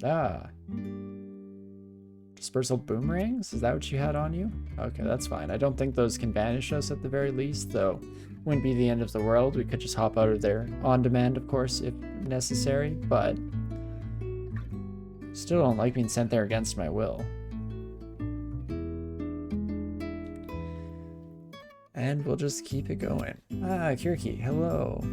Ah. Dispersal boomerangs? Is that what you had on you? Okay, that's fine. I don't think those can banish us at the very least, though. Wouldn't be the end of the world. We could just hop out of there on demand, of course, if necessary, but still don't like being sent there against my will. And we'll just keep it going. Ah, Kirky, hello.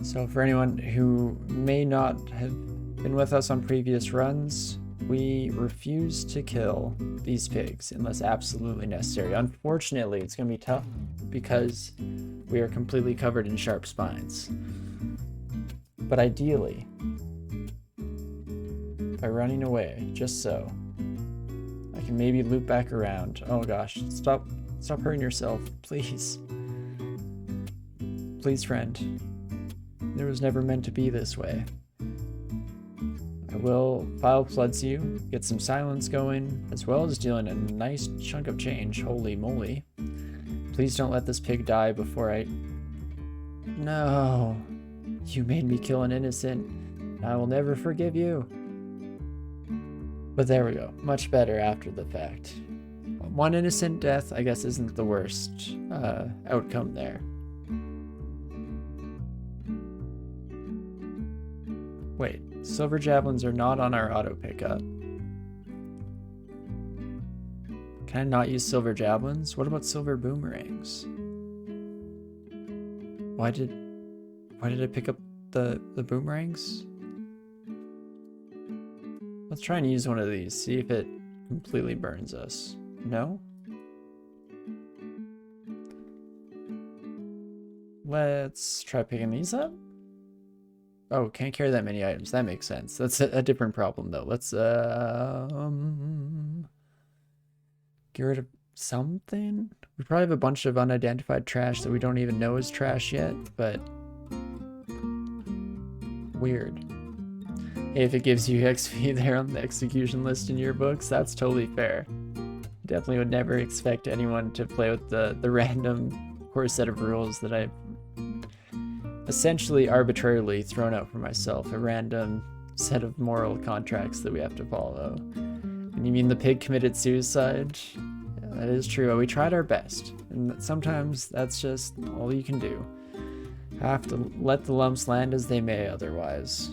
So for anyone who may not have been with us on previous runs, we refuse to kill these pigs unless absolutely necessary. Unfortunately, it's going to be tough because we are completely covered in sharp spines. But ideally, by running away, just so, I can maybe loop back around. Oh gosh, stop hurting yourself, please. Please, friend. It was never meant to be this way. I will file floods you, get some silence going, as well as dealing a nice chunk of change. Holy moly. Please don't let this pig die before I... No. You made me kill an innocent. I will never forgive you. But there we go. Much better after the fact. One innocent death, I guess, isn't the worst outcome there. Wait, silver javelins are not on our auto pickup. Can I not use silver javelins? What about silver boomerangs? Why did I pick up the boomerangs? Let's try and use one of these, see if it completely burns us. No? Let's try picking these up. Oh, can't carry that many items. That makes sense. That's a different problem, though. Let's, get rid of something? We probably have a bunch of unidentified trash that we don't even know is trash yet, but... weird. Hey, if it gives you XP there on the execution list in your books, that's totally fair. Definitely would never expect anyone to play with the random core set of rules that I've essentially arbitrarily thrown out for myself, a random set of moral contracts that we have to follow. And you mean the pig committed suicide? Yeah, that is true. We tried our best, and sometimes that's just all you can do. Have to let the lumps land as they may otherwise.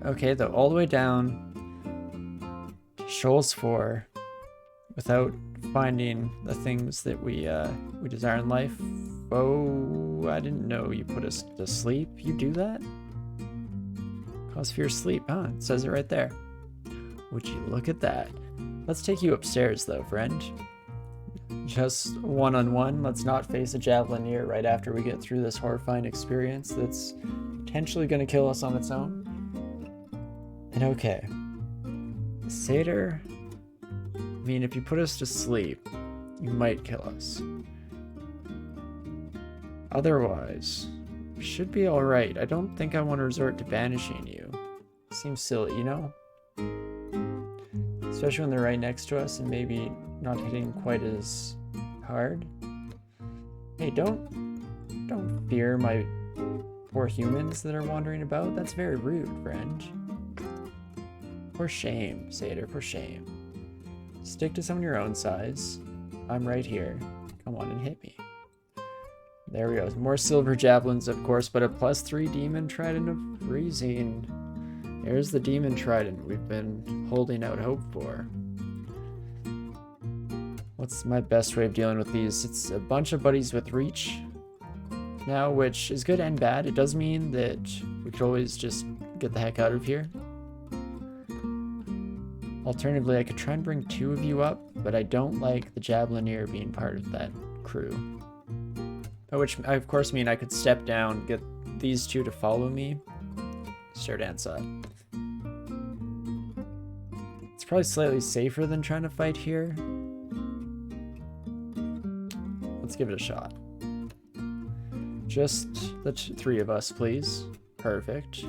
Okay, though, all the way down to Shoals 4 without finding the things that we desire in life. Oh, I didn't know you put us to sleep. You do that? Cause fear sleep, huh? It says it right there. Would you look at that? Let's take you upstairs, though, friend. Just one-on-one. Let's not face a javelineer right after we get through this horrifying experience that's potentially going to kill us on its own. And okay. Satyr, I mean, if you put us to sleep, you might kill us. Otherwise, we should be alright. I don't think I want to resort to banishing you. Seems silly, you know? Especially when they're right next to us and maybe not hitting quite as hard. Hey, don't fear my poor humans that are wandering about. That's very rude, friend. For shame, Satyr, for shame. Stick to someone your own size. I'm right here. Come on and hit me. There we go. More silver javelins, of course, but a +3 demon trident of freezing. There's the demon trident we've been holding out hope for. What's my best way of dealing with these? It's a bunch of buddies with reach now, which is good and bad. It does mean that we could always just get the heck out of here. Alternatively, I could try and bring 2 of you up, but I don't like the javelineer being part of that crew. Which I, of course, mean I could step down, get these 2 to follow me, start inside. It's probably slightly safer than trying to fight here. Let's give it a shot. Just the 3 of us, please. Perfect.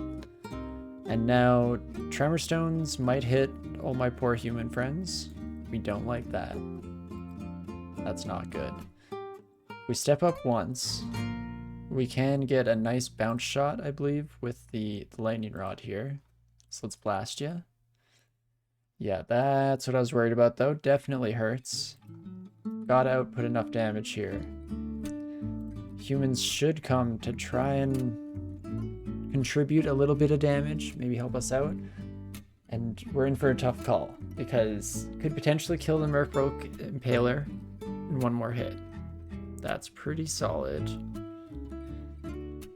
And now, Tremor Stones might hit all my poor human friends. We don't like that. That's not good. We step up once. We can get a nice bounce shot, I believe, with the lightning rod here. So let's blast you. Yeah, that's what I was worried about, though. Definitely hurts. Gotta output enough damage here. Humans should come to try and contribute a little bit of damage, maybe help us out. And we're in for a tough call, because could potentially kill the Merfolk Impaler in one more hit. That's pretty solid.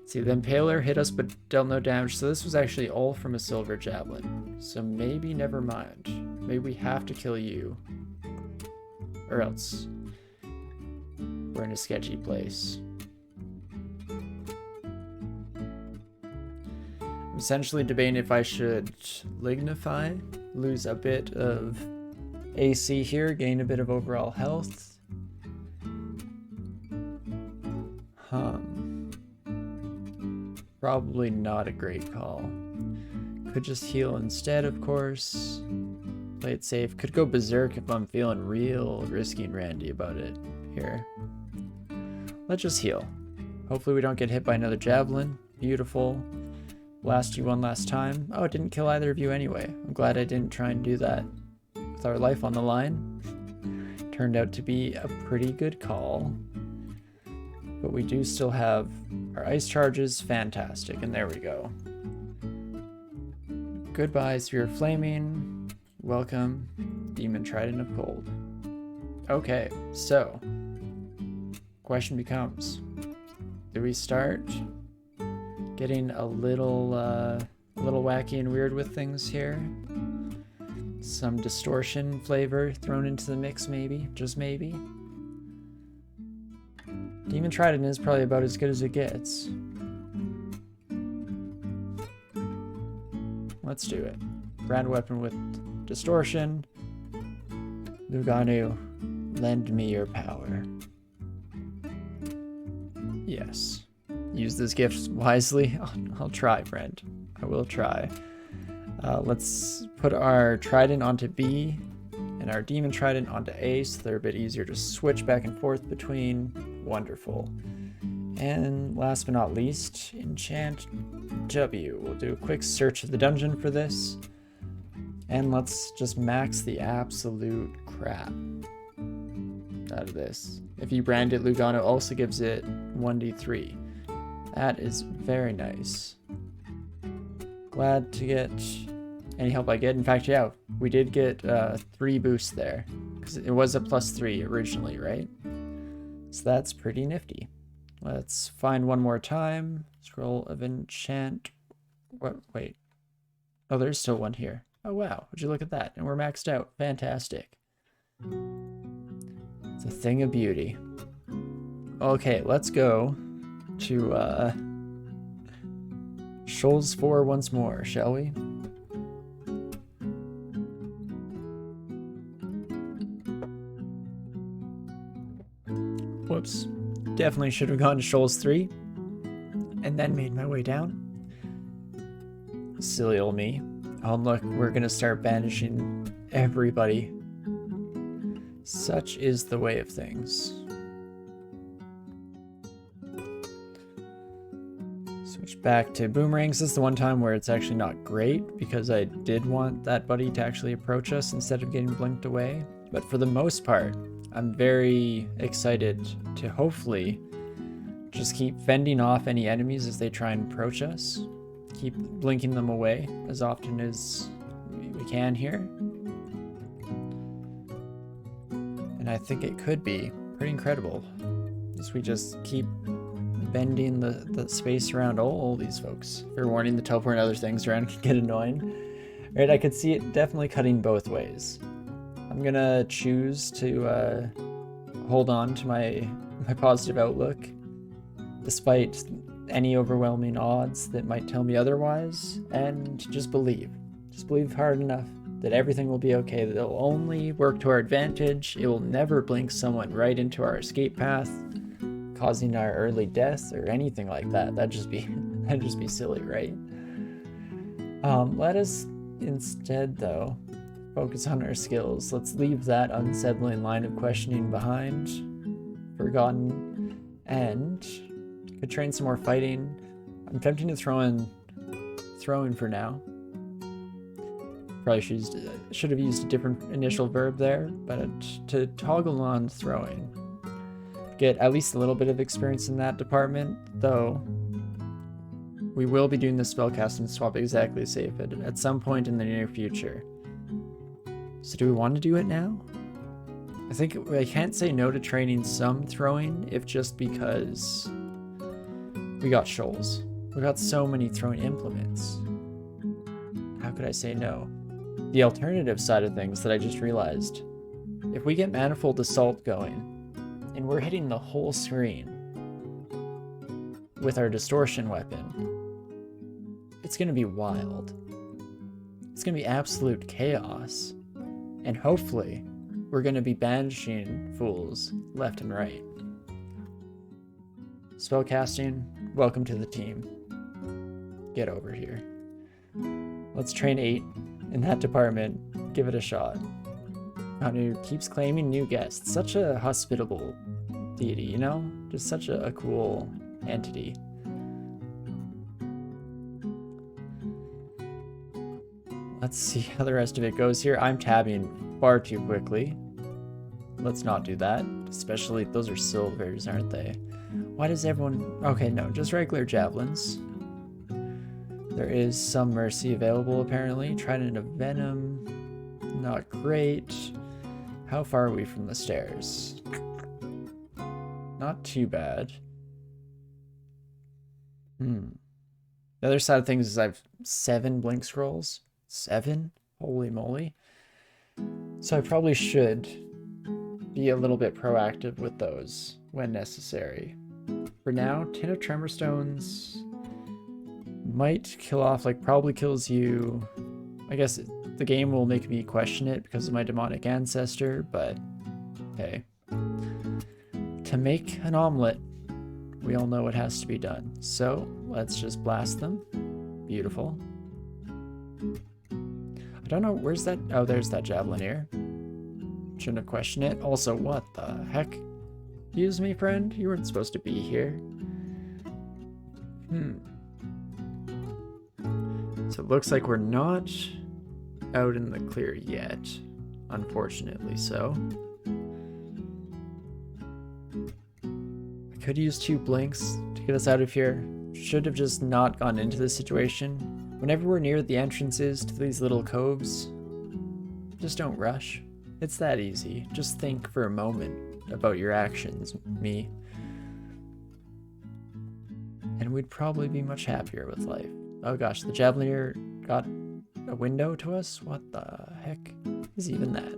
See, the Impaler hit us but dealt no damage, so this was actually all from a Silver Javelin. So maybe never mind. Maybe we have to kill you. Or else we're in a sketchy place. I'm essentially debating if I should Lignify, lose a bit of AC here, gain a bit of overall health. Probably not a great call. Could just heal instead, of course. Play it safe. Could go berserk if I'm feeling real risky and randy about it here. Let's just heal. Hopefully we don't get hit by another javelin. Beautiful. Blast you one last time. Oh, it didn't kill either of you anyway. I'm glad I didn't try and do that with our life on the line. Turned out to be a pretty good call. But we do still have our ice charges. Fantastic. And there we go. Goodbye, Sphere of Flaming. Welcome, Demon Trident of Cold. Okay, so question becomes, do we start getting a little wacky and weird with things here? Some distortion flavor thrown into the mix, maybe, just maybe. Demon Trident is probably about as good as it gets. Let's do it. Grand weapon with distortion. Lugano, lend me your power. Yes. Use this gift wisely. I'll try, friend. I will try. Let's put our Trident onto B and our Demon Trident onto A, so they're a bit easier to switch back and forth between. Wonderful. And last but not least, enchant W. We'll do a quick search of the dungeon for this. And let's just max the absolute crap out of this. If you brand it, Lugano also gives it 1d3. That is very nice. Glad to get any help I get. In fact, yeah, we did get 3 boosts there, because it was a +3 originally, right? So that's pretty nifty. Let's find one more time. Scroll of Enchant. What? Wait. Oh, there's still one here. Oh, wow. Would you look at that? And we're maxed out. Fantastic. It's a thing of beauty. Okay, let's go to Shoals 4 once more, shall we? Whoops. Definitely should have gone to Shoals 3 and then made my way down. Silly old me. Oh, look, we're gonna start banishing everybody. Such is the way of things. Switch back to boomerangs. This is the one time where it's actually not great, because I did want that buddy to actually approach us instead of getting blinked away. But for the most part, I'm very excited to hopefully just keep fending off any enemies as they try and approach us. Keep blinking them away as often as we can here. And I think it could be pretty incredible as we just keep bending the space around all these folks. Fair warning, the teleport and other things around can get annoying. Right, I could see it definitely cutting both ways. I'm gonna choose to hold on to my positive outlook, despite any overwhelming odds that might tell me otherwise, and just believe. Just believe hard enough that everything will be okay, that it'll only work to our advantage. It will never blink someone right into our escape path, causing our early death or anything like that. That'd just be silly, right? Let us instead, though, focus on our skills. Let's leave that unsettling line of questioning behind, forgotten, and Could train some more fighting. I'm tempted to throw in throwing for now. Probably should have used a different initial verb there, but to toggle on throwing. Get at least a little bit of experience in that department, though we will be doing the spellcasting swap exactly safe at some point in the near future. So do we want to do it now? I think I can't say no to training some throwing if just because we got shoals. We got so many throwing implements. How could I say no? The alternative side of things that I just realized. If we get Manifold Assault going, and we're hitting the whole screen with our distortion weapon, it's gonna be wild. It's gonna be absolute chaos. And hopefully, we're gonna be banishing fools left and right. Spellcasting, welcome to the team. Get over here. Let's train 8 in that department. Give it a shot. Anu keeps claiming new guests. Such a hospitable deity, you know? Just such a cool entity. Let's see how the rest of it goes here. I'm tabbing far too quickly. Let's not do that. Especially, those are silvers, aren't they? Why does everyone... Okay, no, just regular javelins. There is some mercy available, apparently. Trident of Venom. Not great. How far are we from the stairs? Not too bad. The other side of things is I've 7 blink scrolls. 7? Holy moly. So I probably should be a little bit proactive with those when necessary. For now, 10 of Tremor Stones might kill off, like probably kills you. I guess the game will make me question it because of my demonic ancestor, but hey. To make an omelet, we all know what has to be done. So let's just blast them. Beautiful. I don't know, where's that? Oh, there's that Javelineer. Shouldn't have questioned it. Also, what the heck? Excuse me, friend? You weren't supposed to be here. So it looks like we're not out in the clear yet. Unfortunately so. I could use 2 blinks to get us out of here. Should have just not gone into this situation. Whenever we're near the entrances to these little coves, just don't rush. It's that easy. Just think for a moment about your actions, me. And we'd probably be much happier with life. Oh gosh, the Javelineer got a window to us? What the heck is even that?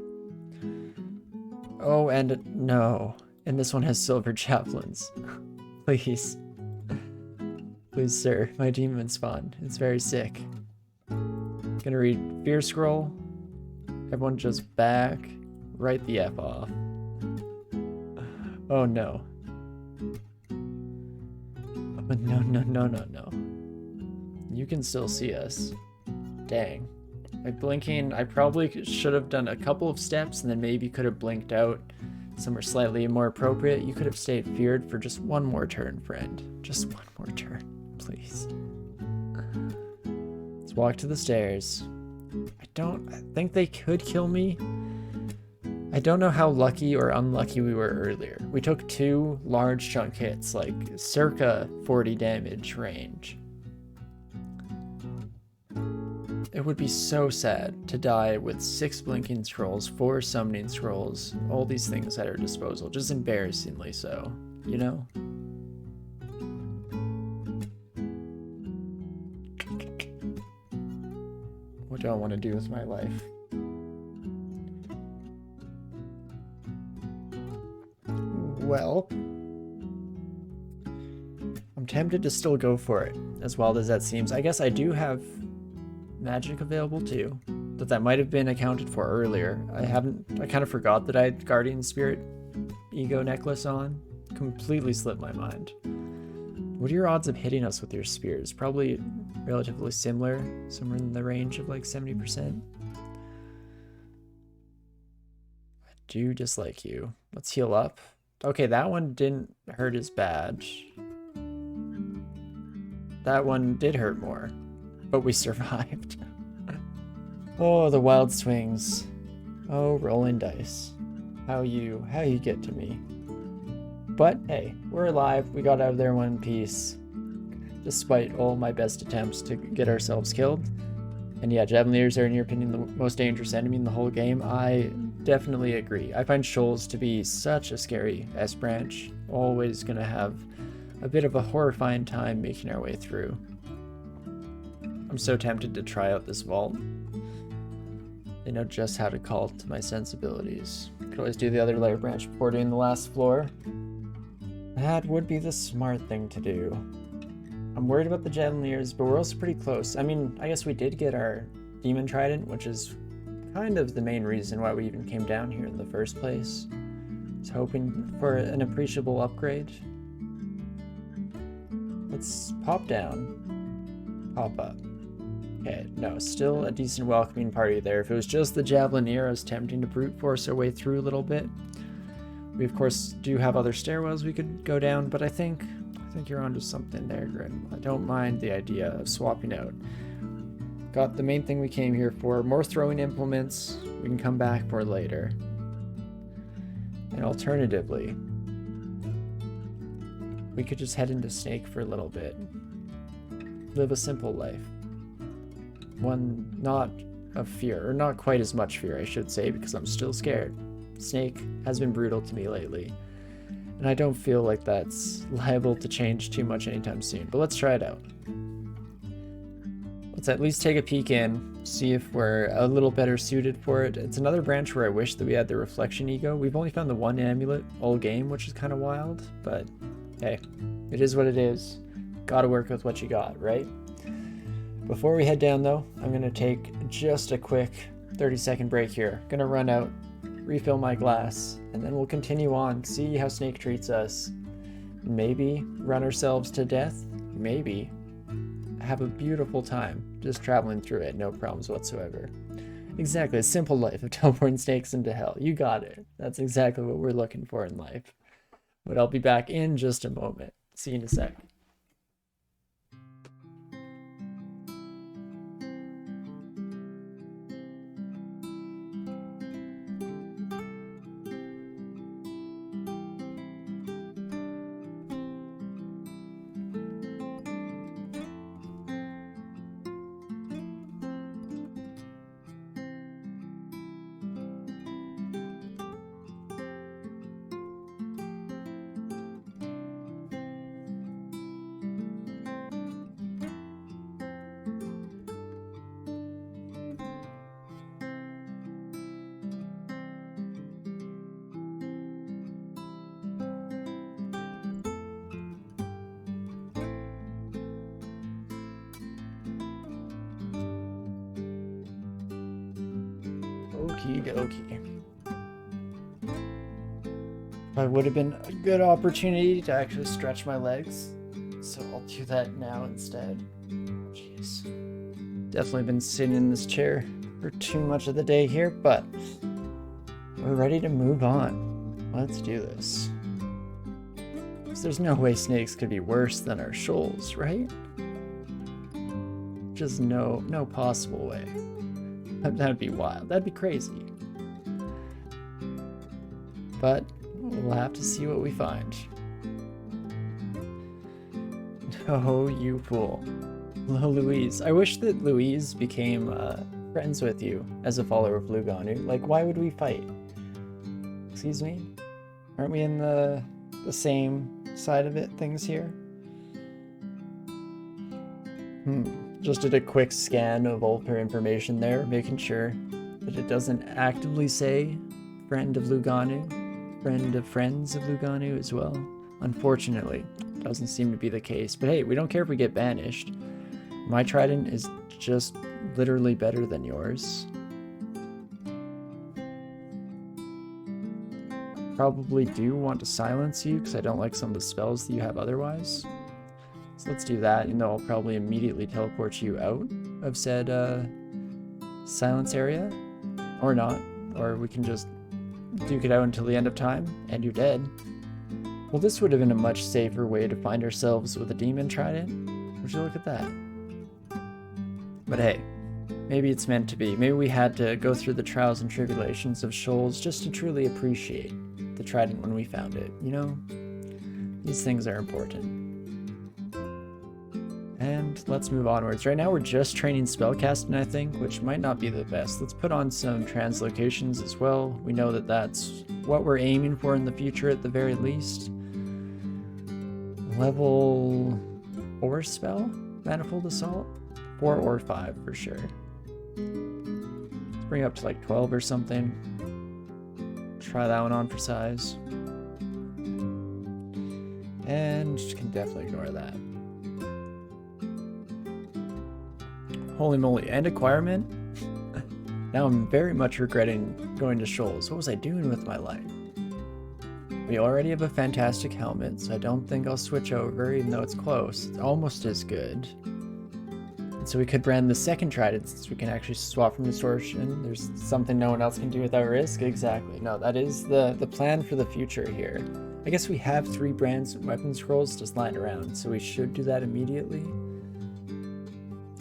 Oh, and no. And this one has silver javelins. Please. Please, sir. My Demonspawn. It's very sick. Gonna read Fear Scroll. Everyone just back. Right the F off. Oh no. Oh, no. You can still see us. Dang. By blinking, I probably should have done a couple of steps and then maybe could have blinked out somewhere slightly more appropriate. You could have stayed feared for just one more turn, friend. Just one more turn, please. Let's walk to the stairs. I think they could kill me. I don't know how lucky or unlucky we were earlier. We took 2 large chunk hits, like circa 40 damage range. It would be so sad to die with 6 blinking scrolls, 4 summoning scrolls, all these things at our disposal, just embarrassingly so, you know? What do I want to do with my life? Well, I'm tempted to still go for it, as wild as that seems. I guess I do have magic available too, but that might have been accounted for earlier. I kind of forgot that I had Guardian Spirit Ego Necklace on. Completely slipped my mind. What are your odds of hitting us with your spears? Probably relatively similar, somewhere in the range of like 70%. I do dislike you. Let's heal up. Okay, that one didn't hurt as bad. that one did hurt more, but we survived. Oh, the wild swings. Oh, rolling dice. How you get to me. But hey, we're alive. We got out of there in one piece, despite all my best attempts to get ourselves killed. And yeah, Javeliers are, in your opinion, the most dangerous enemy in the whole game. I definitely agree. I find Shoals to be such a scary S-branch. Always gonna have a bit of a horrifying time making our way through. I'm so tempted to try out this vault. They know just how to call to my sensibilities. Could always do the other layer branch before doing the last floor. That would be the smart thing to do. I'm worried about the Javeliers, but we're also pretty close. I mean, I guess we did get our Demon Trident, which is kind of the main reason why we even came down here in the first place. I was hoping for an appreciable upgrade. Let's pop down, pop up. Okay, no, still a decent welcoming party there. If it was just the Javelier, I was tempting to brute force our way through a little bit. We of course do have other stairwells we could go down, but I think you're onto something there, Grim. I don't mind the idea of swapping out. Got the main thing we came here for, more throwing implements we can come back for later. And alternatively, we could just head into Snake for a little bit. Live a simple life. One not of fear, or not quite as much fear, I should say, because I'm still scared. Snake has been brutal to me lately, and I don't feel like that's liable to change too much anytime soon, but let's try it out. Let's at least take a peek in, see if we're a little better suited for it. It's another branch where I wish that we had the Reflection Ego. We've only found the one amulet all game, which is kind of wild, but hey, it is what it is. Gotta work with what you got, right? Before we head down though, I'm gonna take just a quick 30-second break here. Gonna run out, refill my glass, and then we'll continue on, see how Snake treats us. Maybe run ourselves to death, maybe have a beautiful time just traveling through it, no problems whatsoever. Exactly, a simple life of teleporting snakes into hell. You got it. That's exactly what we're looking for in life. But I'll be back in just a moment. See you in a sec. Okie dokie. That would have been a good opportunity to actually stretch my legs, so I'll do that now instead. Jeez. Definitely been sitting in this chair for too much of the day here, but we're ready to move on. Let's do this. So there's no way snakes could be worse than our shoals, right? Just no possible way. That'd be wild. That'd be crazy. But we'll have to see what we find. Oh, you fool. Hello, Louise. I wish that Louise became friends with you as a follower of Luganu. Like, why would we fight? Excuse me? Aren't we in the same side of it, things here? Just did a quick scan of all her information there, making sure that it doesn't actively say friend of Luganu, friend of friends of Luganu as well. Unfortunately, doesn't seem to be the case. But hey, we don't care if we get banished. My trident is just literally better than yours. Probably do want to silence you because I don't like some of the spells that you have otherwise. So let's do that, even though I'll probably immediately teleport you out of said silence area. Or not. Or we can just duke it out until the end of time, and you're dead. Well, this would have been a much safer way to find ourselves with a demon trident. Would you look at that? But hey, maybe it's meant to be. Maybe we had to go through the trials and tribulations of Shoals just to truly appreciate the trident when we found it, you know? These things are important. And let's move onwards. Right now we're just training spellcasting, I think, which might not be the best. Let's put on some translocations as well. We know that that's what we're aiming for in the future at the very least. Level 4 spell? Manifold Assault? 4 or 5 for sure. Let's bring it up to like 12 or something. Try that one on for size. And can definitely ignore that. Holy moly, and acquirement? Now I'm very much regretting going to Shoals. What was I doing with my life? We already have a fantastic helmet, so I don't think I'll switch over, even though it's close. It's almost as good. And so we could brand the second trident, since we can actually swap from distortion. There's something no one else can do without risk. Exactly. No, that is the plan for the future here. I guess we have 3 brands and weapon scrolls just lying around, so we should do that immediately.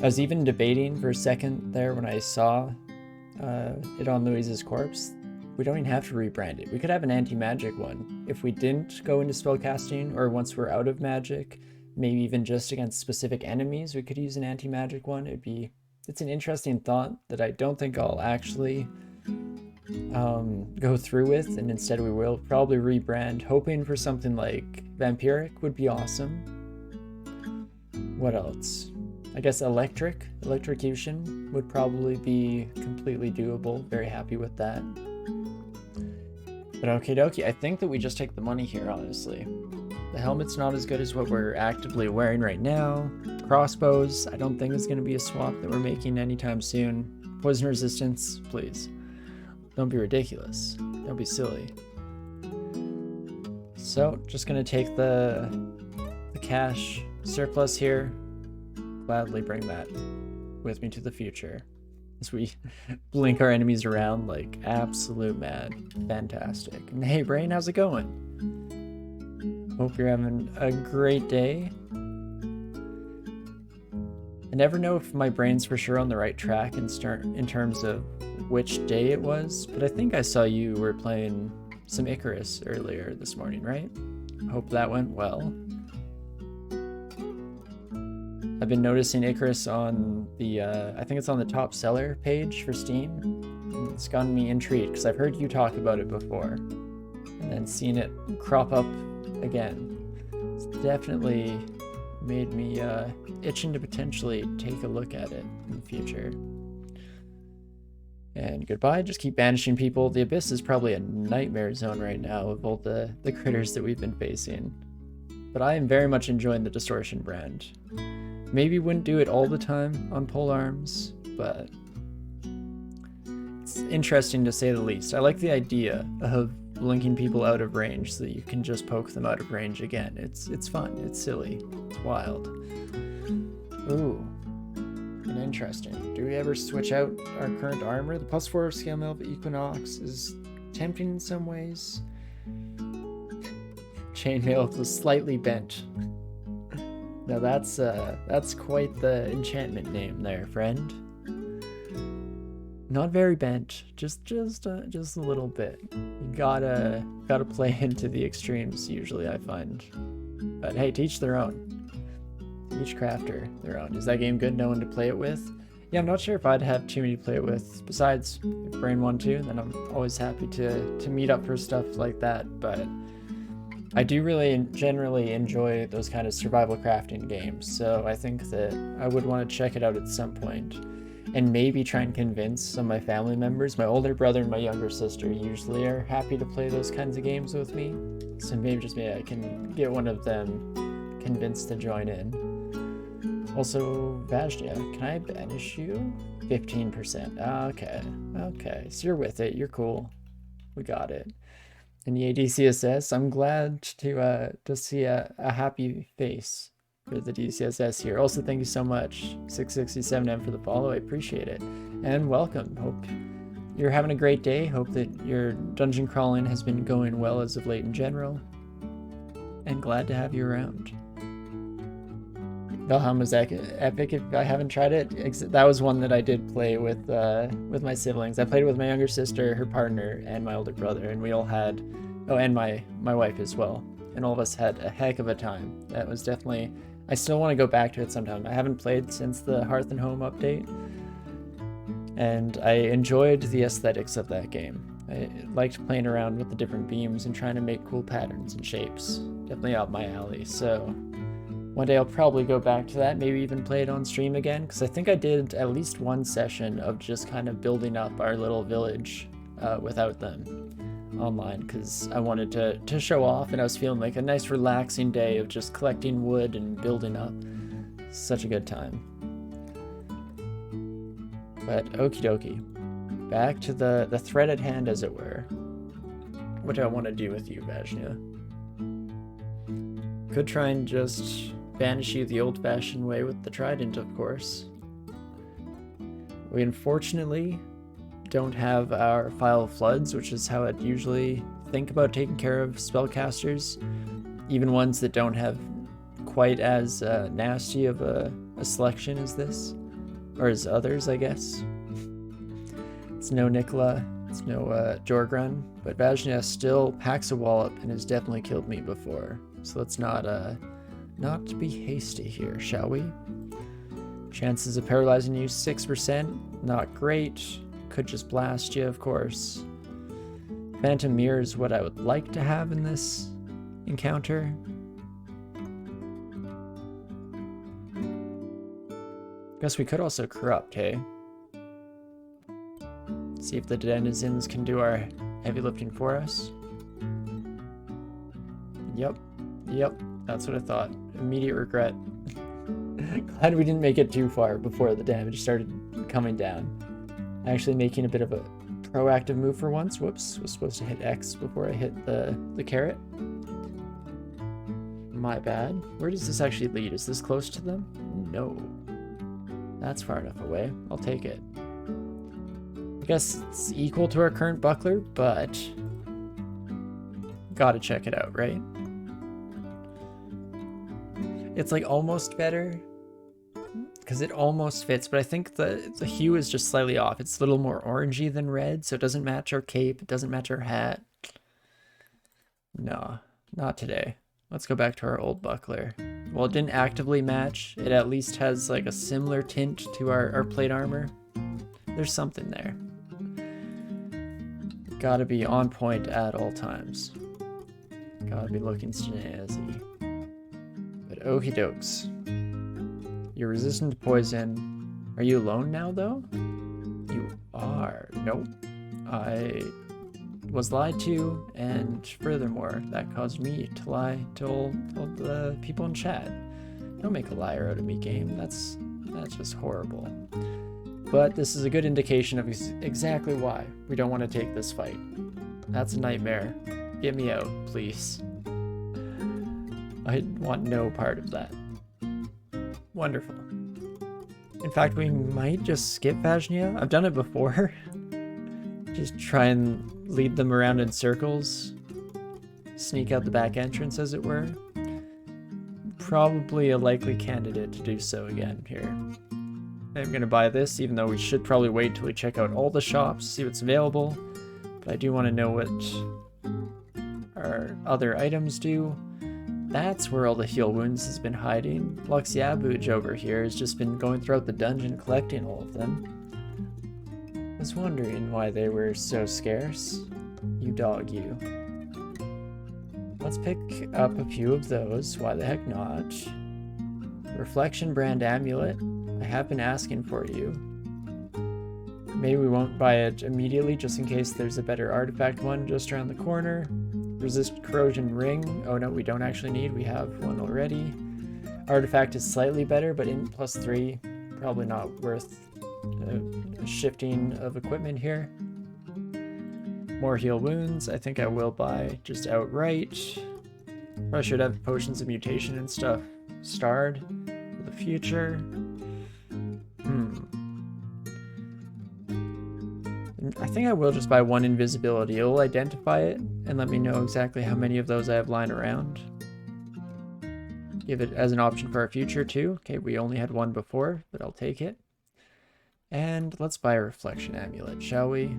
I was even debating for a second there when I saw it on Louise's corpse. We don't even have to rebrand it. We could have an anti-magic one. If we didn't go into spellcasting, or once we're out of magic, maybe even just against specific enemies, we could use an anti-magic one. It's an interesting thought that I don't think I'll actually go through with, and instead we will probably rebrand, hoping for something like Vampiric would be awesome. What else? I guess Electrocution would probably be completely doable. Very happy with that. But okie dokie, I think that we just take the money here, honestly. The helmet's not as good as what we're actively wearing right now. Crossbows, I don't think is going to be a swap that we're making anytime soon. Poison resistance, please. Don't be ridiculous. Don't be silly. So, just going to take the cash surplus here. Gladly bring that with me to the future as we blink our enemies around like absolute mad. Fantastic. And hey Brain, how's it going? Hope you're having a great day. I never know if my brain's for sure on the right track in terms of which day it was, but I think I saw you were playing some Icarus earlier this morning, right? Hope that went well. I've been noticing Icarus on the, I think it's on the top seller page for Steam. It's gotten me intrigued because I've heard you talk about it before. And then seeing it crop up again. It's definitely made me itching to potentially take a look at it in the future. And goodbye, just keep banishing people. The Abyss is probably a nightmare zone right now of all the critters that we've been facing. But I am very much enjoying the Distortion brand. Maybe wouldn't do it all the time on polearms, but it's interesting to say the least. I like the idea of blinking people out of range so that you can just poke them out of range again. It's fun, it's silly, it's wild. Ooh, and interesting. Do we ever switch out our current armor? The +4 scale mail of Equinox is tempting in some ways. Chainmail was slightly bent. Now that's quite the enchantment name there, friend. Not very bent, just a little bit. You gotta play into the extremes usually, I find. But hey, to each their own. Each crafter their own. Is that game good? No one to play it with? Yeah, I'm not sure if I'd have too many to play it with. Besides, if Brain won to, then I'm always happy to meet up for stuff like that. But I do really generally enjoy those kind of survival crafting games, so I think that I would want to check it out at some point, and maybe try and convince some of my family members. My older brother and my younger sister usually are happy to play those kinds of games with me, so maybe I can get one of them convinced to join in. Also, Vajdia, can I banish you? 15%. Okay, so you're with it, you're cool. We got it. And the DCSS, I'm glad to see a happy face for the DCSS here. Also, thank you so much, 667M, for the follow. I appreciate it. And welcome. Hope you're having a great day. Hope that your dungeon crawling has been going well as of late in general. And glad to have you around. Valheim epic. If I haven't tried it, that was one that I did play with my siblings. I played with my younger sister, her partner, and my older brother, and we all had, oh, and my wife as well. And all of us had a heck of a time. That was definitely. I still want to go back to it sometime. I haven't played since the Hearth and Home update, and I enjoyed the aesthetics of that game. I liked playing around with the different beams and trying to make cool patterns and shapes. Definitely up my alley. So one day I'll probably go back to that, maybe even play it on stream again, because I think I did at least one session of just kind of building up our little village without them online, because I wanted to show off, and I was feeling like a nice relaxing day of just collecting wood and building up. Such a good time. But okie dokie. Back to the thread at hand, as it were. What do I want to do with you, Vajnia? Could try and just banish you the old-fashioned way with the trident, of course. We unfortunately don't have our File of Floods, which is how I'd usually think about taking care of spellcasters, even ones that don't have quite as nasty of a selection as this, or as others, I guess. It's no Nicola, it's no Jorgrun, but Vajnia still packs a wallop and has definitely killed me before. So let's not be hasty here, shall we? Chances of paralyzing you 6%, not great. Could just blast you, of course. Phantom Mirror is what I would like to have in this encounter. Guess we could also corrupt, hey? See if the denizens can do our heavy lifting for us. Yep, that's what I thought. Immediate regret. Glad we didn't make it too far before the damage started coming down. Actually making a bit of a proactive move for once. Whoops, was supposed to hit X before I hit the carrot. My bad. Where does this actually lead? Is this close to them? No. That's far enough away. I'll take it. I guess it's equal to our current buckler, but gotta check it out, right? It's like almost better because it almost fits, but I think the hue is just slightly off. It's a little more orangey than red, so it doesn't match our cape, it doesn't match our hat. No, not today. Let's go back to our old buckler. Well, it didn't actively match. It at least has like a similar tint to our plate armor. There's something there. Gotta be on point at all times. Gotta be looking snazzy. But okie dokes. You're resistant to poison. Are you alone now, though? You are. Nope. I was lied to, and furthermore, that caused me to lie to all the people in chat. Don't make a liar out of me, game. That's just horrible. But this is a good indication of exactly why we don't want to take this fight. That's a nightmare. Get me out, please. I want no part of that. Wonderful. In fact, we might just skip Vajnia. I've done it before. Just try and lead them around in circles. Sneak out the back entrance, as it were. Probably a likely candidate to do so again here. I'm gonna buy this, even though we should probably wait till we check out all the shops, see what's available. But I do want to know what our other items do. That's where all the heal wounds has been hiding. Luxiabuj over here has just been going throughout the dungeon collecting all of them. I was wondering why they were so scarce. You dog, you. Let's pick up a few of those. Why the heck not? Reflection Brand Amulet. I have been asking for you. Maybe we won't buy it immediately just in case there's a better artifact one just around the corner. Resist Corrosion Ring. Oh no, we don't actually need. We have one already. Artifact is slightly better, but in +3, probably not worth a shifting of equipment here. More heal wounds. I think I will buy just outright. Probably should have potions of mutation and stuff starred for the future. I think I will just buy one invisibility. It'll identify it and let me know exactly how many of those I have lying around. Give it as an option for our future too. Okay, we only had one before, but I'll take it. And let's buy a reflection amulet, shall we?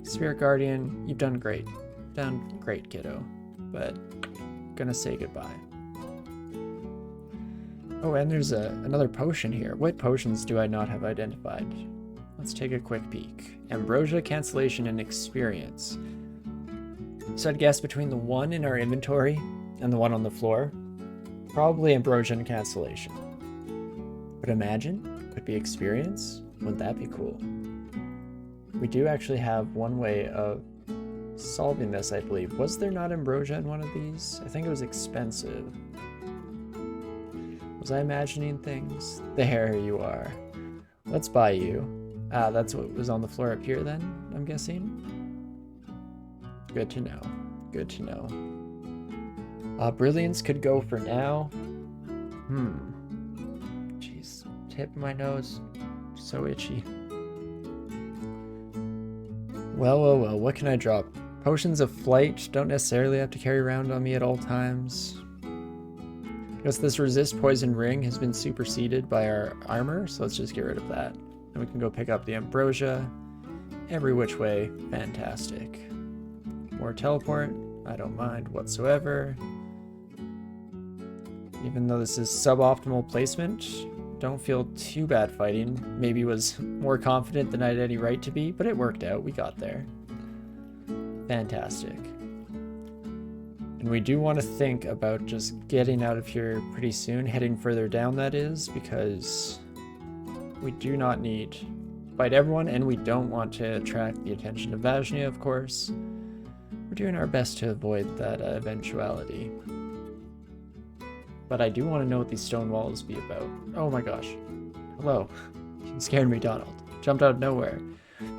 Spirit Guardian, you've done great. Done great, kiddo. But gonna say goodbye. Oh, and there's another potion here. What potions do I not have identified? Let's take a quick peek. Ambrosia, Cancellation, and Experience. So I'd guess between the one in our inventory and the one on the floor, probably Ambrosia and Cancellation. But imagine, could be Experience. Wouldn't that be cool? We do actually have one way of solving this, I believe. Was there not Ambrosia in one of these? I think it was expensive. Was I imagining things? There you are. Let's buy you. Ah, that's what was on the floor up here then, I'm guessing? Good to know. Good to know. Brilliance could go for now. Jeez, tip of my nose. So itchy. Well, what can I drop? Potions of Flight don't necessarily have to carry around on me at all times. I guess this resist poison ring has been superseded by our armor, so let's just get rid of that. And we can go pick up the Ambrosia. Every which way, fantastic. More teleport, I don't mind whatsoever. Even though this is suboptimal placement, don't feel too bad fighting. Maybe was more confident than I had any right to be, but it worked out. We got there. Fantastic. And we do want to think about just getting out of here pretty soon, heading further down that is, because we do not need to fight everyone, and we don't want to attract the attention of Vajnia, of course. We're doing our best to avoid that eventuality. But I do want to know what these stone walls be about. Oh my gosh. Hello. You scared me, Donald. Jumped out of nowhere.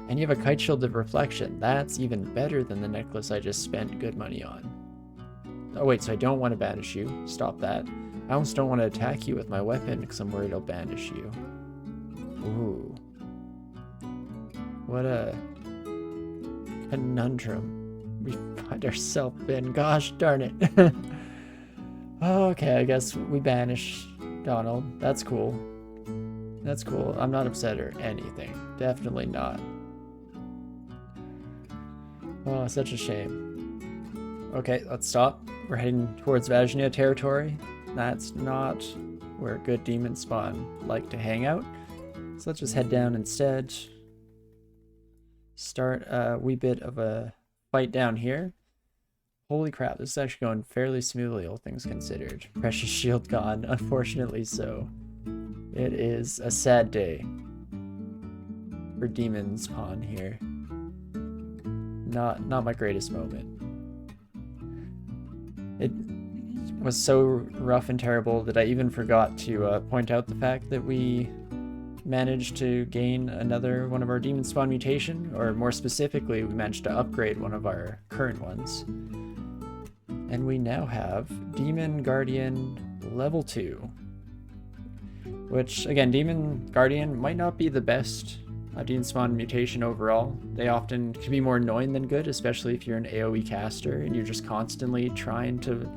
And you have a kite shield of reflection. That's even better than the necklace I just spent good money on. Oh wait, so I don't want to banish you. Stop that. I almost don't want to attack you with my weapon because I'm worried I'll banish you. Ooh. What a conundrum we find ourselves in. Gosh darn it. Okay, I guess we banish Donald. That's cool. That's cool. I'm not upset or anything. Definitely not. Oh, such a shame. Okay, let's stop. We're heading towards Vajnia territory. That's not where good Demonspawn like to hang out. So let's just head down instead. Start a wee bit of a fight down here. Holy crap, this is actually going fairly smoothly, all things considered. Precious shield gone, unfortunately so. It is a sad day for Demonspawn here. Not my greatest moment. It was so rough and terrible that I even forgot to point out the fact that we managed to gain another one of our Demonspawn mutation, or more specifically, we managed to upgrade one of our current ones. And we now have Demon Guardian level 2. Which, again, Demon Guardian might not be the best Demonspawn mutation overall. They often can be more annoying than good, especially if you're an AoE caster and you're just constantly trying to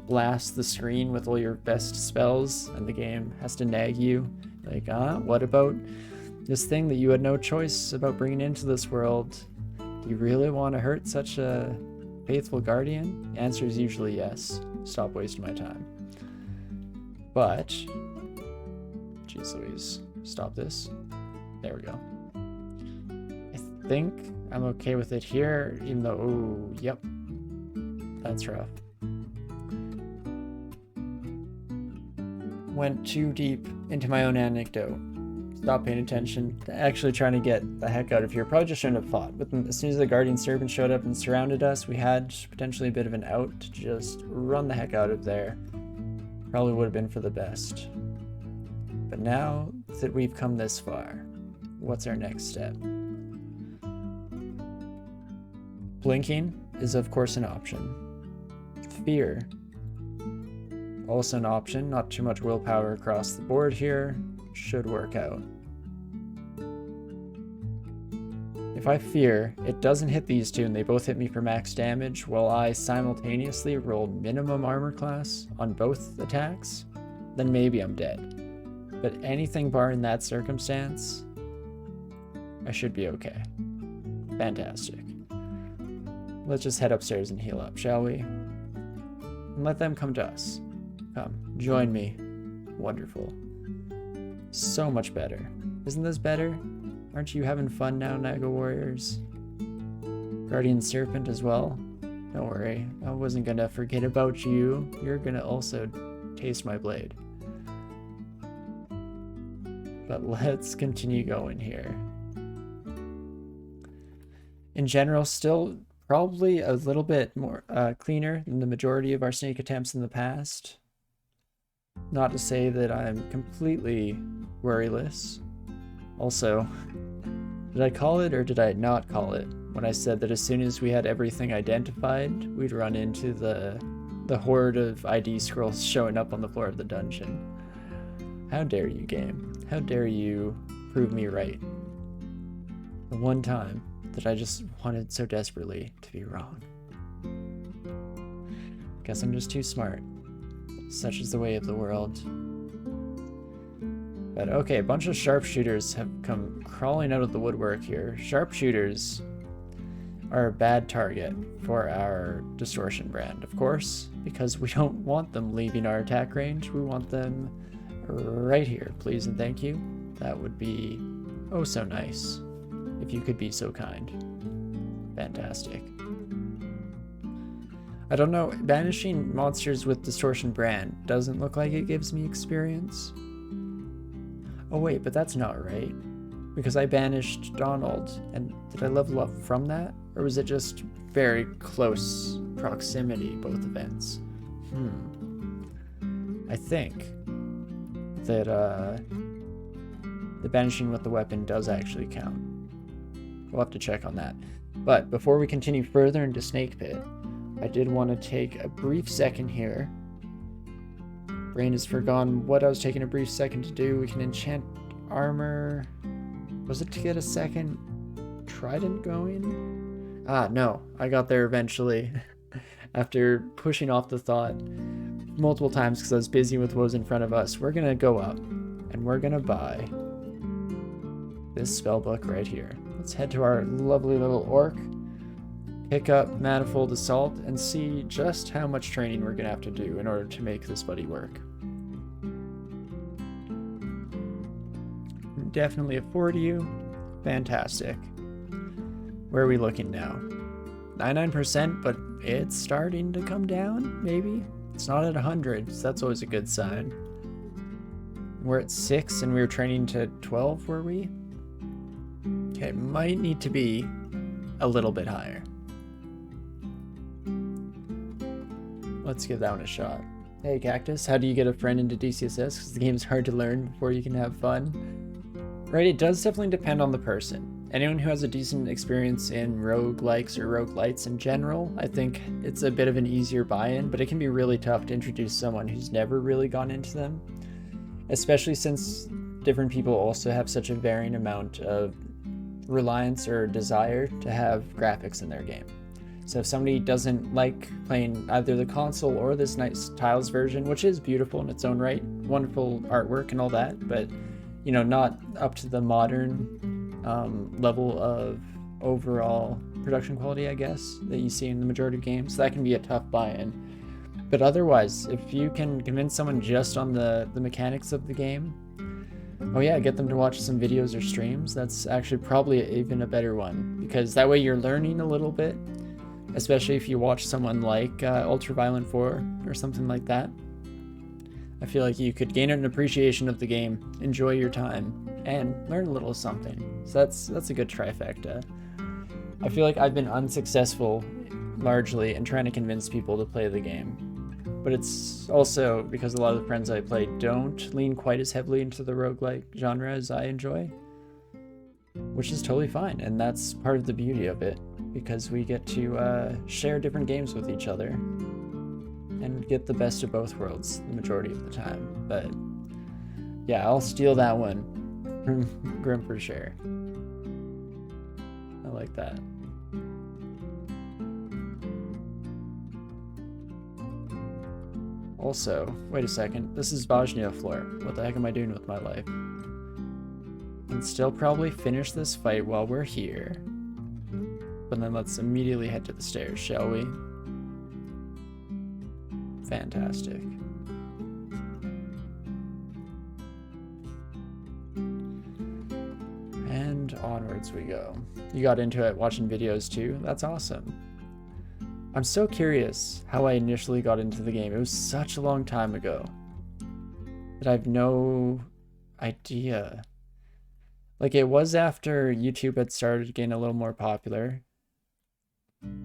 blast the screen with all your best spells and the game has to nag you. Like, what about this thing that you had no choice about bringing into this world? Do you really want to hurt such a faithful guardian? The answer is usually yes. Stop wasting my time. But, jeez Louise, stop this. There we go. I think I'm okay with it here, even though, ooh, yep, that's rough. Went too deep into my own anecdote. Stop paying attention. Actually trying to get the heck out of here. Probably just shouldn't have fought. But as soon as the Guardian Servant showed up and surrounded us, we had potentially a bit of an out to just run the heck out of there. Probably would have been for the best. But now that we've come this far, what's our next step? Blinking is of course an option. Fear, also an option. Not too much willpower across the board here. Should work out. If I fear, it doesn't hit these two and they both hit me for max damage, while I simultaneously roll minimum armor class on both attacks. then maybe I'm dead. But anything barring that circumstance, I should be okay. Fantastic. Let's just head upstairs and heal up, shall we? And let them come to us. Come, join me. Wonderful. So much better. Isn't this better? Aren't you having fun now, Naga Warriors? Guardian Serpent as well? Don't worry, I wasn't gonna forget about you. You're gonna also taste my blade. But let's continue going here. In general, still probably a little bit more cleaner than the majority of our snake attempts in the past. Not to say that I'm completely worryless. Also, did I call it or did I not call it when I said that as soon as we had everything identified, we'd run into the horde of ID scrolls showing up on the floor of the dungeon? How dare you, game? How dare you prove me right? The one time that I just wanted so desperately to be wrong. Guess I'm just too smart. Such is the way of the world. But okay, a bunch of sharpshooters have come crawling out of the woodwork here. Sharpshooters are a bad target for our distortion brand, of course, because we don't want them leaving our attack range. We want them right here, please and thank you. That would be oh so nice, if you could be so kind. Fantastic. I don't know, banishing monsters with distortion brand doesn't look like it gives me experience. Oh wait, but that's not right. Because I banished Donald, and did I level up from that? Or was it just very close proximity, both events? I think that the banishing with the weapon does actually count. We'll have to check on that. But before we continue further into Snake Pit, I did want to take a brief second here. Brain has forgotten what I was taking a brief second to do. We can enchant armor. Was it to get a second trident going? Ah, no. I got there eventually. After pushing off the thought multiple times because I was busy with what was in front of us. We're going to go up and we're going to buy this spellbook right here. Let's head to our lovely little orc, pick up Manifold Assault, and see just how much training we're going to have to do in order to make this buddy work. Definitely afford you. Fantastic. Where are we looking now? 99%, but it's starting to come down, maybe? It's not at 100, so that's always a good sign. We're at 6 and we were training to 12, were we? Okay, might need to be a little bit higher. Let's give that one a shot. Hey Cactus, how do you get a friend into DCSS? Because the game's hard to learn before you can have fun. Right, it does definitely depend on the person. Anyone who has a decent experience in roguelikes or roguelites in general, I think it's a bit of an easier buy-in, but it can be really tough to introduce someone who's never really gone into them. Especially since different people also have such a varying amount of reliance or desire to have graphics in their game. So if somebody doesn't like playing either the console or this nice Tiles version, which is beautiful in its own right, wonderful artwork and all that, but you know, not up to the modern level of overall production quality, I guess, that you see in the majority of games, that can be a tough buy-in. But otherwise, if you can convince someone just on the mechanics of the game, oh yeah, get them to watch some videos or streams, that's actually probably even a better one, because that way you're learning a little bit, especially if you watch someone like Ultraviolent 4 or something like that. I feel like you could gain an appreciation of the game, enjoy your time, and learn a little something. So that's a good trifecta. I feel like I've been unsuccessful largely in trying to convince people to play the game. But it's also because a lot of the friends I play don't lean quite as heavily into the roguelike genre as I enjoy, which is totally fine, and that's part of the beauty of it, because we get to share different games with each other and get the best of both worlds the majority of the time. But yeah, I'll steal that one from Grim for sure. I like that. Also, wait a second. This is Bosnia floor. What the heck am I doing with my life? And still probably finish this fight while we're here. But then let's immediately head to the stairs, shall we? Fantastic. And onwards we go. You got into it watching videos too? That's awesome. I'm so curious how I initially got into the game. It was such a long time ago that I have no idea. Like, it was after YouTube had started getting a little more popular.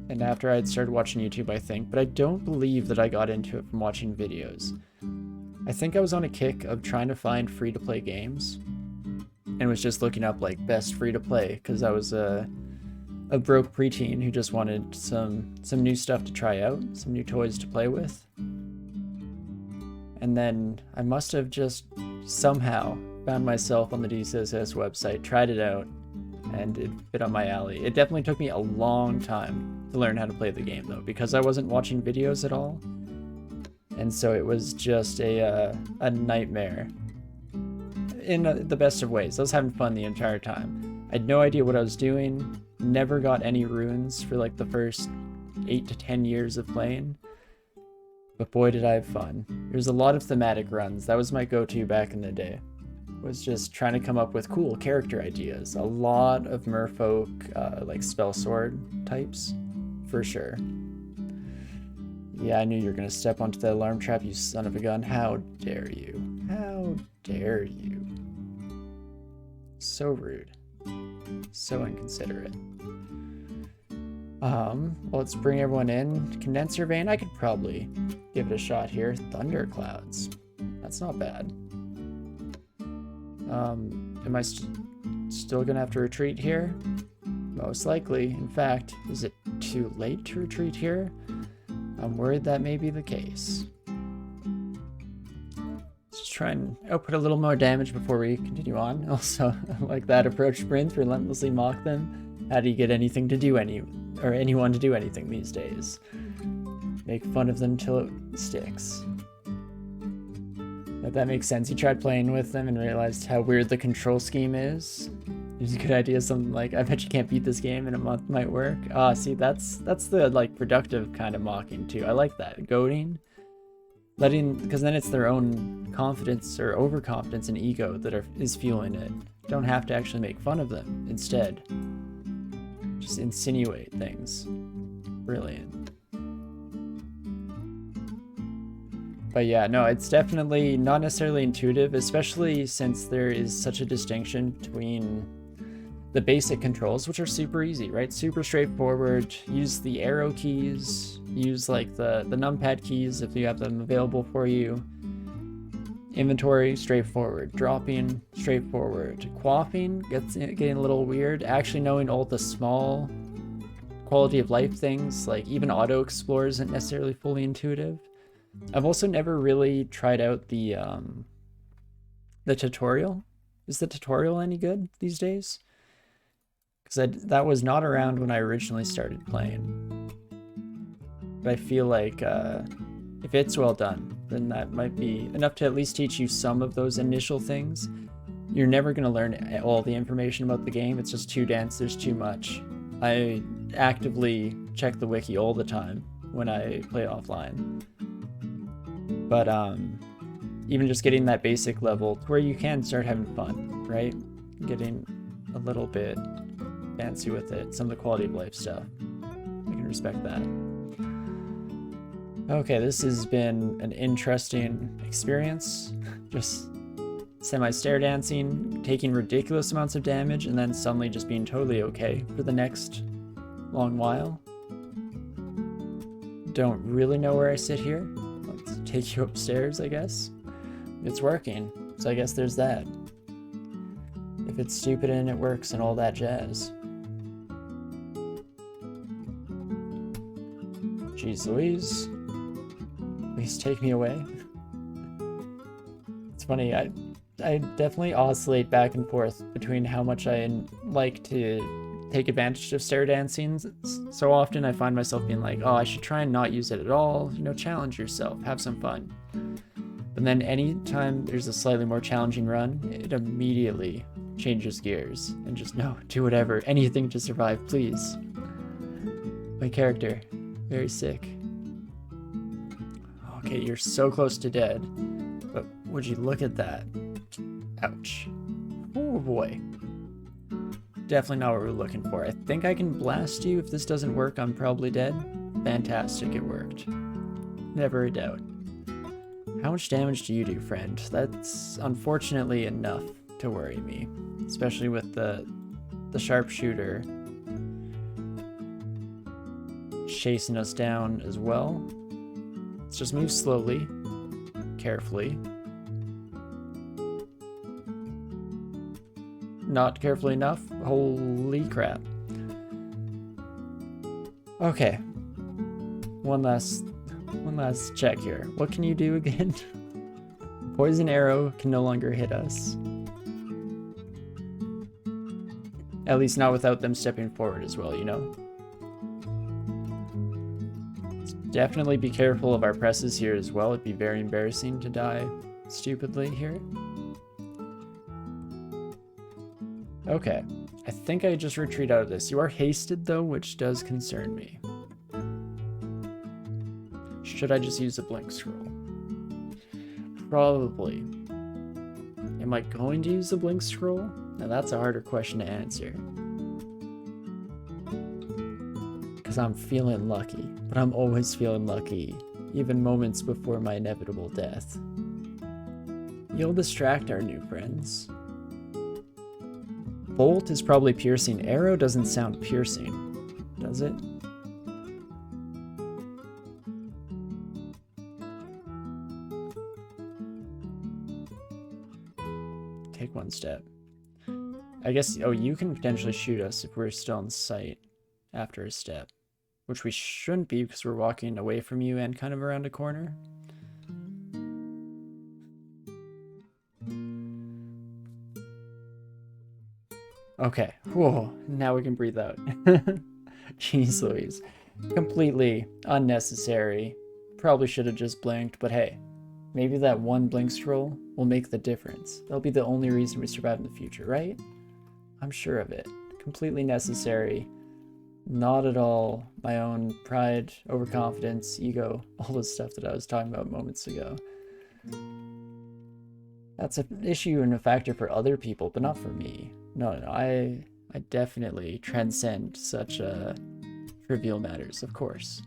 And after I had started watching YouTube, I think. But I don't believe that I got into it from watching videos. I think I was on a kick of trying to find free-to-play games. And was just looking up, like, best free-to-play. Because I was a broke preteen who just wanted some new stuff to try out. Some new toys to play with. And then I must have just somehow found myself on the DCSS website, tried it out, and it fit up my alley. It definitely took me a long time to learn how to play the game, though, because I wasn't watching videos at all. And so it was just a nightmare. In the best of ways. I was having fun the entire time. I had no idea what I was doing, never got any runes for like the first 8 to 10 years of playing. But boy did I have fun. There's a lot of thematic runs. That was my go-to back in the day. Was just trying to come up with cool character ideas. A lot of merfolk, like spell sword types, for sure. Yeah, I knew you were gonna step onto the alarm trap, you son of a gun. How dare you? How dare you? So rude. So inconsiderate. Let's bring everyone in. Condenser vein, I could probably give it a shot here. Thunderclouds. That's not bad. Am I still gonna have to retreat here? Most likely. In fact, is it too late to retreat here? I'm worried that may be the case. Let's just try and output a little more damage before we continue on. Also, like that approach sprint, relentlessly mock them. How do you get anything to do anyone to do anything these days? Make fun of them till it sticks. But that makes sense. You tried playing with them and realized how weird the control scheme is. There's a good idea, something like, I bet you can't beat this game in a month might work. See, that's the like productive kind of mocking too. I like that. Goading. Because then it's their own confidence or overconfidence and ego that is fueling it. Don't have to actually make fun of them. Instead, just insinuate things. Brilliant. But yeah, no, it's definitely not necessarily intuitive, especially since there is such a distinction between the basic controls, which are super easy, right? Super straightforward. Use the arrow keys, use like the numpad keys if you have them available for you. Inventory, straightforward. Dropping, straightforward. Quaffing, getting a little weird. Actually knowing all the small quality of life things, like even auto explore isn't necessarily fully intuitive. I've also never really tried out the tutorial. Is the tutorial any good these days? Because that was not around when I originally started playing. But I feel like if it's well done, then that might be enough to at least teach you some of those initial things. You're never going to learn all the information about the game. It's just too dense. There's too much. I actively check the wiki all the time when I play offline. But even just getting that basic level to where you can start having fun, right? Getting a little bit fancy with it, some of the quality of life stuff. I can respect that. Okay, this has been an interesting experience. Just semi-stair dancing, taking ridiculous amounts of damage, and then suddenly just being totally okay for the next long while. Don't really know where I sit here. Let's take you upstairs, I guess. It's working, so I guess there's that. If it's stupid and it works and all that jazz. Jeez Louise. Please take me away. It's funny, I definitely oscillate back and forth between how much I like to take advantage of stare dancing. So often I find myself being like, oh, I should try and not use it at all. You know, challenge yourself, have some fun. But then anytime there's a slightly more challenging run, it immediately changes gears and just, no, do whatever, anything to survive, please. My character, very sick. Okay, you're so close to dead, but would you look at that? Ouch. Oh boy. Definitely not what we're looking for. I think I can blast you. If this doesn't work, I'm probably dead. Fantastic, it worked. Never a doubt. How much damage do you do, friend? That's unfortunately enough to worry me, especially with the sharpshooter chasing us down as well. Let's just move slowly, carefully. Not carefully enough. Holy crap. Okay. One last check here. What can you do again? Poison arrow can no longer hit us. At least not without them stepping forward as well, you know? Definitely be careful of our presses here as well. It'd be very embarrassing to die stupidly here. Okay, I think I just retreat out of this. You are hasted though, which does concern me. Should I just use a blink scroll? Probably. Am I going to use the blink scroll? Now that's a harder question to answer. Because I'm feeling lucky, but I'm always feeling lucky, even moments before my inevitable death. You'll distract our new friends. Bolt is probably piercing. Arrow doesn't sound piercing, does it? Take one step. I guess, oh, you can potentially shoot us if we're still in sight after a step, which we shouldn't be because we're walking away from you and kind of around a corner. Okay, whoa, now we can breathe out. Jeez Louise. Completely unnecessary. Probably should have just blinked, but hey, maybe that one blink scroll will make the difference. That'll be the only reason we survive in the future, right? I'm sure of it. Completely necessary. Not at all my own pride, overconfidence, ego, all the stuff that I was talking about moments ago. That's an issue and a factor for other people, but not for me. No, I definitely transcend such trivial matters, of course.